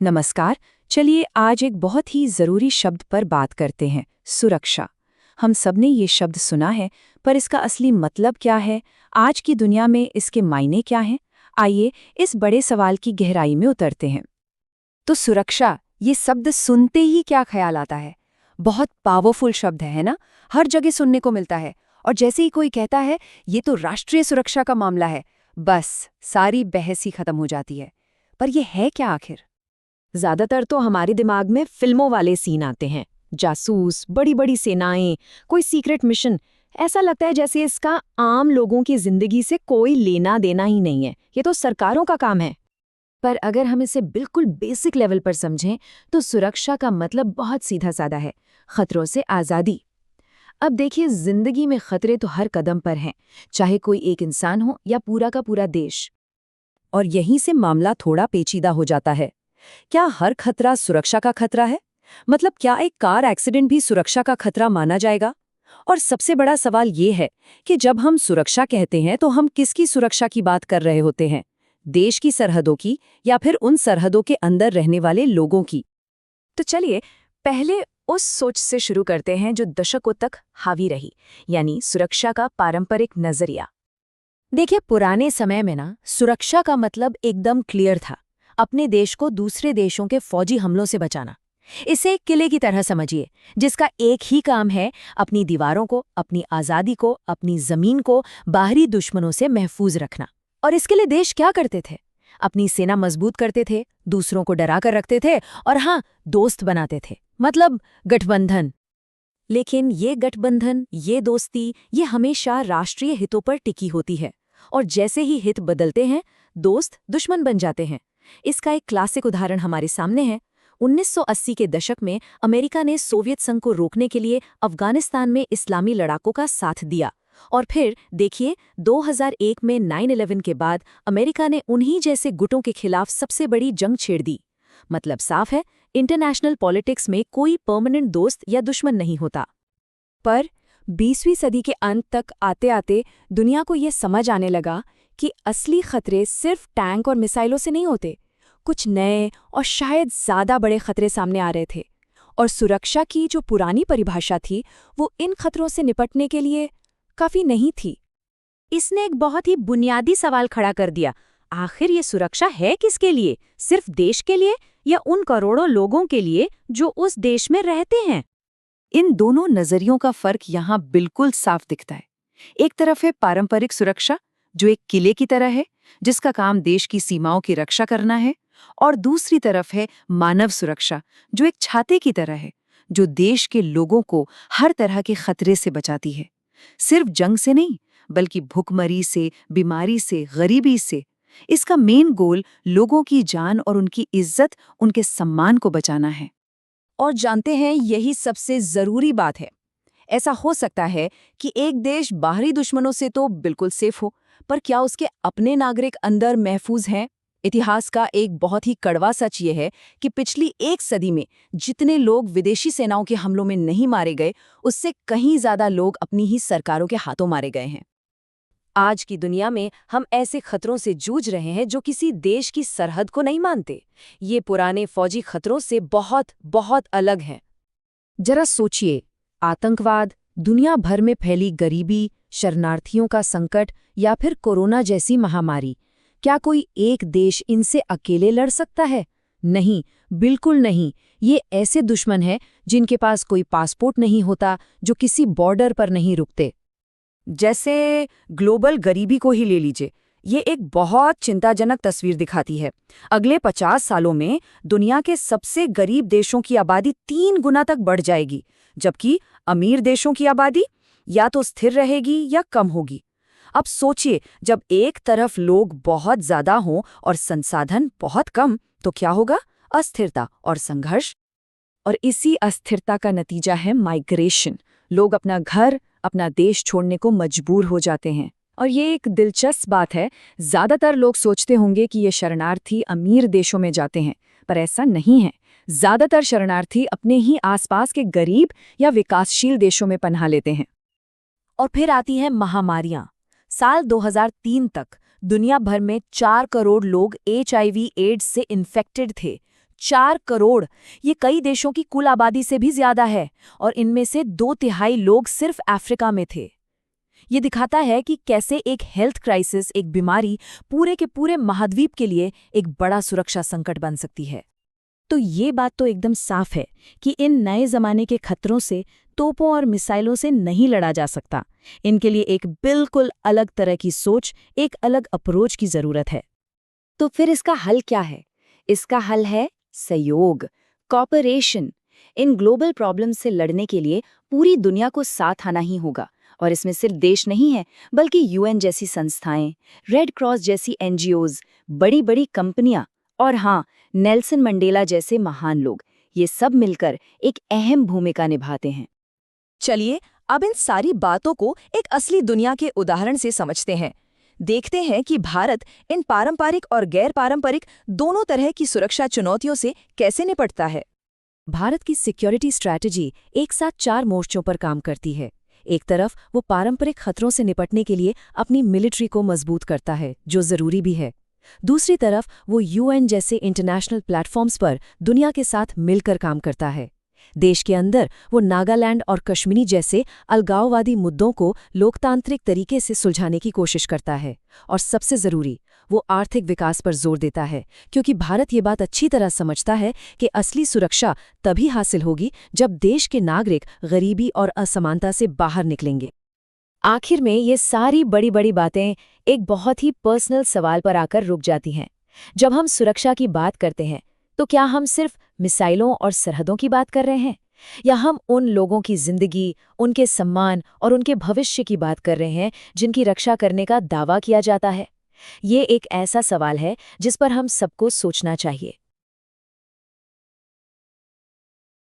नमस्कार। चलिए आज एक बहुत ही ज़रूरी शब्द पर बात करते हैं, सुरक्षा। हम सब ने ये शब्द सुना है, पर इसका असली मतलब क्या है? आज की दुनिया में इसके मायने क्या हैं? आइए इस बड़े सवाल की गहराई में उतरते हैं। तो सुरक्षा, ये शब्द सुनते ही क्या ख्याल आता है? बहुत पावरफुल शब्द है ना? हर जगह सुनने को मिलता है। और जैसे ही कोई कहता है ये तो राष्ट्रीय सुरक्षा का मामला है, बस सारी बहस ही खत्म हो जाती है। पर ये है क्या आखिर? ज़्यादातर तो हमारे दिमाग में फिल्मों वाले सीन आते हैं, जासूस, बड़ी बड़ी सेनाएं, कोई सीक्रेट मिशन। ऐसा लगता है जैसे इसका आम लोगों की जिंदगी से कोई लेना देना ही नहीं है, ये तो सरकारों का काम है। पर अगर हम इसे बिल्कुल बेसिक लेवल पर समझें तो सुरक्षा का मतलब बहुत सीधा साधा है, खतरों से आज़ादी। अब देखिए, जिंदगी में खतरे तो हर कदम पर हैं, चाहे कोई एक इंसान हो या पूरा का पूरा देश। और यहीं से मामला थोड़ा पेचीदा हो जाता है। क्या हर खतरा सुरक्षा का खतरा है? मतलब क्या एक कार एक्सीडेंट भी सुरक्षा का खतरा माना जाएगा? और सबसे बड़ा सवाल ये है कि जब हम सुरक्षा कहते हैं तो हम किसकी सुरक्षा की बात कर रहे होते हैं? देश की सरहदों की या फिर उन सरहदों के अंदर रहने वाले लोगों की? तो चलिए पहले उस सोच से शुरू करते हैं जो दशकों तक हावी रही, यानी सुरक्षा का पारंपरिक नजरिया। देखिए, पुराने समय में ना सुरक्षा का मतलब एकदम क्लियर था, अपने देश को दूसरे देशों के फौजी हमलों से बचाना। इसे एक किले की तरह समझिए, जिसका एक ही काम है अपनी दीवारों को, अपनी आज़ादी को, अपनी जमीन को बाहरी दुश्मनों से महफूज रखना। और इसके लिए देश क्या करते थे? अपनी सेना मजबूत करते थे, दूसरों को डरा कर रखते थे, और हाँ, दोस्त बनाते थे, मतलब गठबंधन। लेकिन ये गठबंधन, ये दोस्ती, ये हमेशा राष्ट्रीय हितों पर टिकी होती है। और जैसे ही हित बदलते हैं, दोस्त दुश्मन बन जाते हैं। इसका एक क्लासिक उदाहरण हमारे सामने है। 1980 के दशक में अमेरिका ने सोवियत संघ को रोकने के लिए अफगानिस्तान में इस्लामी लड़ाकों का साथ दिया। और फिर देखिए, 2001 में 9/11 के बाद अमेरिका ने उन्हीं जैसे गुटों के खिलाफ सबसे बड़ी जंग छेड़ दी। मतलब साफ है, इंटरनेशनल पॉलिटिक्स में कोई परमानेंट दोस्त या दुश्मन नहीं होता। पर 20वीं सदी के अंत तक आते आते दुनिया को ये समझ आने लगा कि असली खतरे सिर्फ टैंक और मिसाइलों से नहीं होते। कुछ नए और शायद ज़्यादा बड़े खतरे सामने आ रहे थे। और सुरक्षा की जो पुरानी परिभाषा थी, वो इन खतरों से निपटने के लिए काफ़ी नहीं थी। इसने एक बहुत ही बुनियादी सवाल खड़ा कर दिया। आखिर ये सुरक्षा है किसके लिए? सिर्फ देश के लिए या उन करोड़ों लोगों के लिए जो उस देश में रहते हैं? इन दोनों नजरियों का फर्क यहाँ बिल्कुल साफ दिखता है। एक तरफ है पारंपरिक सुरक्षा, जो एक किले की तरह है, जिसका काम देश की सीमाओं की रक्षा करना है। और दूसरी तरफ है मानव सुरक्षा, जो एक छाते की तरह है, जो देश के लोगों को हर तरह के खतरे से बचाती है। सिर्फ जंग से नहीं, बल्कि भुखमरी से, बीमारी से, गरीबी से। इसका मेन गोल लोगों की जान और उनकी इज्जत, उनके सम्मान को बचाना है। और जानते हैं, यही सबसे जरूरी बात है। ऐसा हो सकता है कि एक देश बाहरी दुश्मनों से तो बिल्कुल सेफ हो, पर क्या उसके अपने नागरिक अंदर महफूज हैं? इतिहास का एक बहुत ही कड़वा सच ये है कि पिछली एक सदी में जितने लोग विदेशी सेनाओं के हमलों में नहीं मारे गए, उससे कहीं ज्यादा लोग अपनी ही सरकारों के हाथों मारे गए हैं। आज की दुनिया में हम ऐसे खतरों से जूझ रहे हैं जो किसी देश की सरहद को नहीं मानते। ये पुराने फौजी खतरों से बहुत बहुत अलग हैं। जरा सोचिए, आतंकवाद, दुनिया भर में फैली गरीबी, शरणार्थियों का संकट या फिर कोरोना जैसी महामारी। क्या कोई एक देश इनसे अकेले लड़ सकता है? नहीं, बिल्कुल नहीं। ये ऐसे दुश्मन हैं जिनके पास कोई पासपोर्ट नहीं होता, जो किसी बॉर्डर पर नहीं रुकते। जैसे ग्लोबल गरीबी को ही ले लीजिए, ये एक बहुत चिंताजनक तस्वीर दिखाती है। अगले 50 सालों में दुनिया के सबसे गरीब देशों की आबादी 3 गुना तक बढ़ जाएगी, जबकि अमीर देशों की आबादी या तो स्थिर रहेगी या कम होगी। अब सोचिए, जब एक तरफ लोग बहुत ज्यादा हों और संसाधन बहुत कम, तो क्या होगा? अस्थिरता और संघर्ष। और इसी अस्थिरता का नतीजा है माइग्रेशन। लोग अपना घर, अपना देश छोड़ने को मजबूर हो जाते हैं। और ये एक दिलचस्प बात है, ज्यादातर लोग सोचते होंगे कि ये शरणार्थी अमीर देशों में जाते हैं, पर ऐसा नहीं है। ज्यादातर शरणार्थी अपने ही आसपास के गरीब या विकासशील देशों में पनाह लेते हैं। और फिर आती हैं महामारियां। साल 2003 तक दुनिया भर में 4 करोड़ लोग HIV एड्स से इन्फेक्टेड थे। 4 करोड़। ये कई देशों की कुल आबादी से भी ज्यादा है और इनमें से 2/3 लोग सिर्फ अफ्रीका में थे। ये दिखाता है कि कैसे एक हेल्थ क्राइसिस, एक बीमारी पूरे के पूरे महाद्वीप के लिए एक बड़ा सुरक्षा संकट बन सकती है। तो ये बात तो एकदम साफ है कि इन नए जमाने के खतरों से तोपों और मिसाइलों से नहीं लड़ा जा सकता। इनके लिए एक बिल्कुल अलग तरह की सोच, एक अलग अप्रोच की जरूरत है। तो फिर इसका हल क्या है? इसका हल है सहयोग, कॉपरेशन। इन ग्लोबल प्रॉब्लम से लड़ने के लिए पूरी दुनिया को साथ आना ही होगा। और इसमें सिर्फ देश नहीं है, बल्कि यूएन जैसी संस्थाएं, रेड क्रॉस जैसी एनजीओज, बड़ी बड़ी कंपनियां और हाँ, नेल्सन मंडेला जैसे महान लोग, ये सब मिलकर एक अहम भूमिका निभाते हैं। चलिए अब इन सारी बातों को एक असली दुनिया के उदाहरण से समझते हैं। देखते हैं कि भारत इन पारंपरिक और गैर पारंपरिक दोनों तरह की सुरक्षा चुनौतियों से कैसे निपटता है। भारत की सिक्योरिटी स्ट्रैटेजी एक साथ 4 मोर्चों पर काम करती है। एक तरफ वो पारंपरिक खतरों से निपटने के लिए अपनी मिलिट्री को मजबूत करता है, जो जरूरी भी है। दूसरी तरफ वो यूएन जैसे इंटरनेशनल प्लेटफॉर्म्स पर दुनिया के साथ मिलकर काम करता है। देश के अंदर वो नागालैंड और कश्मीर जैसे अलगाववादी मुद्दों को लोकतांत्रिक तरीके से सुलझाने की कोशिश करता है। और सबसे जरूरी, वो आर्थिक विकास पर जोर देता है, क्योंकि भारत ये बात अच्छी तरह समझता है कि असली सुरक्षा तभी हासिल होगी जब देश के नागरिक गरीबी और असमानता से बाहर निकलेंगे। आखिर में ये सारी बड़ी बड़ी बातें एक बहुत ही पर्सनल सवाल पर आकर रुक जाती हैं। जब हम सुरक्षा की बात करते हैं तो क्या हम सिर्फ मिसाइलों और सरहदों की बात कर रहे हैं, या हम उन लोगों की जिंदगी, उनके सम्मान और उनके भविष्य की बात कर रहे हैं जिनकी रक्षा करने का दावा किया जाता है? ये एक ऐसा सवाल है जिस पर हम सबको सोचना चाहिए।